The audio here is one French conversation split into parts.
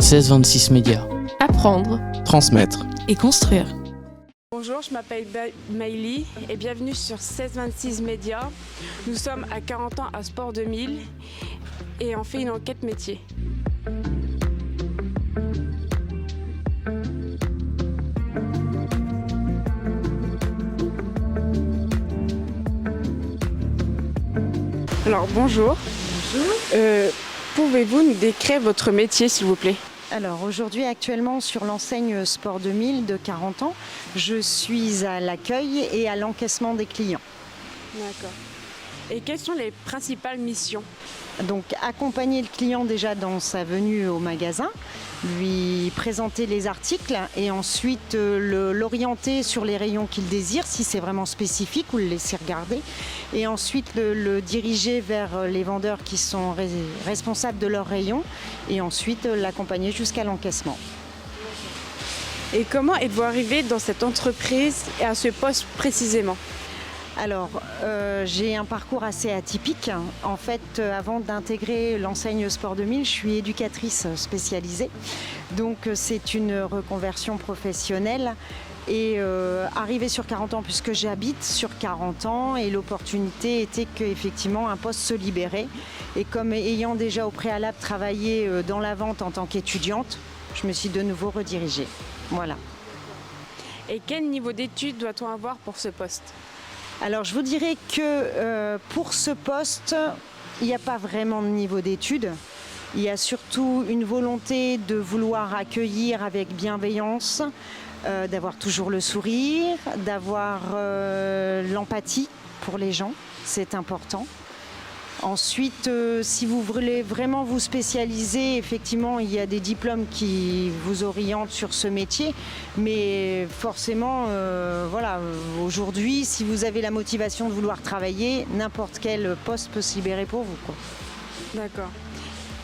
1626 Médias. Apprendre, Transmettre. et construire. Bonjour, je m'appelle Maïli et bienvenue sur 1626 Médias. Nous sommes à 40 ans à Sport 2000 et on fait une enquête métier. Alors bonjour. Bonjour. Pouvez-vous nous décrire votre métier s'il vous plaît? Alors aujourd'hui, actuellement sur l'enseigne Sport 2000 de 40 ans, je suis à l'accueil et à l'encaissement des clients. D'accord. Et quelles sont les principales missions? Donc accompagner le client déjà dans sa venue au magasin, lui présenter les articles et ensuite l'orienter sur les rayons qu'il désire si c'est vraiment spécifique ou le laisser regarder et ensuite le diriger vers les vendeurs qui sont responsables de leurs rayons et ensuite l'accompagner jusqu'à l'encaissement. Et comment êtes-vous arrivé dans cette entreprise et à ce poste précisément? Alors, j'ai un parcours assez atypique. En fait, avant d'intégrer l'enseigne Sport 2000, je suis éducatrice spécialisée. Donc, c'est une reconversion professionnelle. Et arrivée sur 40 ans, puisque j'habite sur 40 ans, et l'opportunité était qu'effectivement un poste se libérait. Et comme ayant déjà au préalable travaillé dans la vente en tant qu'étudiante, je me suis de nouveau redirigée. Voilà. Et quel niveau d'études doit-on avoir pour ce poste? Alors je vous dirais que pour ce poste, il n'y a pas vraiment de niveau d'études. Il y a surtout une volonté de vouloir accueillir avec bienveillance, d'avoir toujours le sourire, d'avoir l'empathie pour les gens, c'est important. Ensuite, si vous voulez vraiment vous spécialiser, effectivement, il y a des diplômes qui vous orientent sur ce métier. Mais forcément, voilà, aujourd'hui, si vous avez la motivation de vouloir travailler, n'importe quel poste peut se libérer pour vous, quoi. D'accord.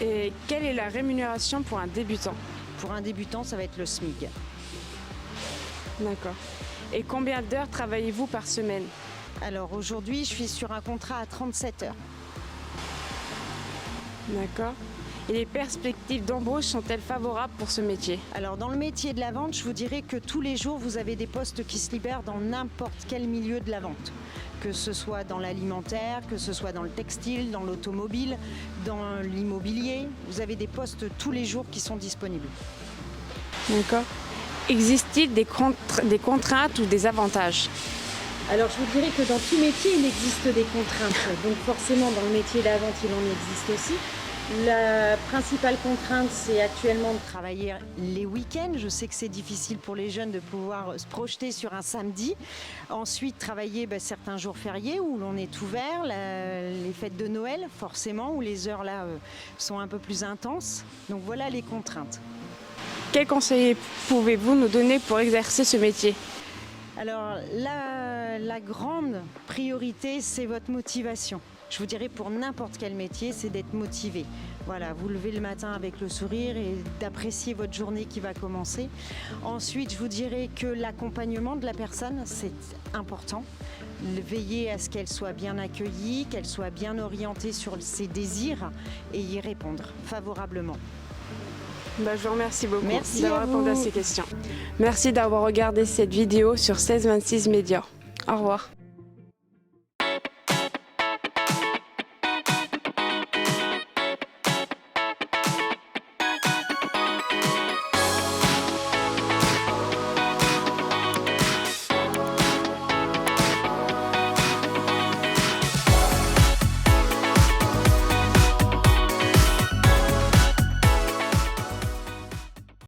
Et quelle est la rémunération pour un débutant? Pour un débutant, ça va être le SMIC. D'accord. Et combien d'heures travaillez-vous par semaine? Alors aujourd'hui, je suis sur un contrat à 37 heures. D'accord. Et les perspectives d'embauche sont-elles favorables pour ce métier? Alors dans le métier de la vente, je vous dirais que tous les jours, vous avez des postes qui se libèrent dans n'importe quel milieu de la vente. Que ce soit dans l'alimentaire, que ce soit dans le textile, dans l'automobile, dans l'immobilier. Vous avez des postes tous les jours qui sont disponibles. D'accord. Existe-t-il des contraintes ou des avantages? Alors je vous dirais que dans tout métier, il existe des contraintes. Donc forcément, dans le métier de la vente, il en existe aussi. La principale contrainte, c'est actuellement de travailler les week-ends. Je sais que c'est difficile pour les jeunes de pouvoir se projeter sur un samedi. Ensuite, travailler certains jours fériés où l'on est ouvert, les fêtes de Noël, forcément, où les heures là sont un peu plus intenses. Donc voilà les contraintes. Quels conseils pouvez-vous nous donner pour exercer ce métier? Alors la grande priorité, c'est votre motivation. Je vous dirais pour n'importe quel métier, c'est d'être motivé. Voilà, vous levez le matin avec le sourire et d'apprécier votre journée qui va commencer. Ensuite, je vous dirais que l'accompagnement de la personne, c'est important. Veiller à ce qu'elle soit bien accueillie, qu'elle soit bien orientée sur ses désirs et y répondre favorablement. Je vous remercie beaucoup d'avoir répondu à ces questions. Merci d'avoir regardé cette vidéo sur 1626 Médias. Au revoir.